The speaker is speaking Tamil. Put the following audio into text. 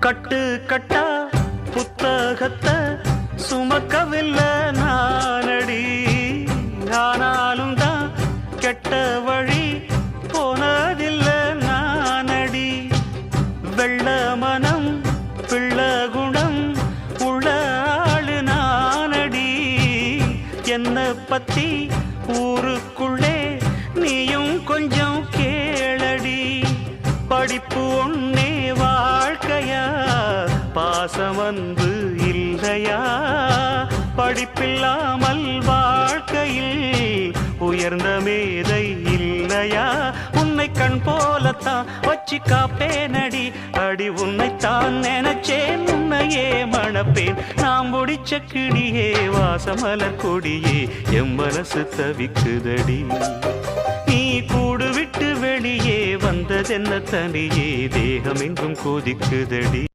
கட்டு கட்டா புத்தகத்தை சுமக்கவில்லை நானடி, ஆனாலும் தான் கெட்ட வழி போனதில்லை நானடி. வெள்ள மனம் பிள்ள குணம் உள்ள ஆளு நானடி. என்ன பத்தி ஊருக்குள்ளே நீயும் கொஞ்சம் கேளடி. படிப்பு ஒன்னே வாழ்க்கையா, பாசம் அன்பு இல்லையா? படிப்பில்லாமல் வாழ்க்கையில் உயர்ந்த மேதை இல்லையா? உன்னை கண் போலத்தான் வச்சு காப்பேனடி. அடி உன்னைத்தான் நினைச்சேன், உன்னையே மணப்பேன். நாம் முடிச்ச கிளியே வாசமலர் கொடியே, எம் மனசு தவிக்குதடி. நீ கூடு விட்டு வெளியே வந்ததென்ன தனியே, தேகம் எங்கும் கொதிக்குதடி.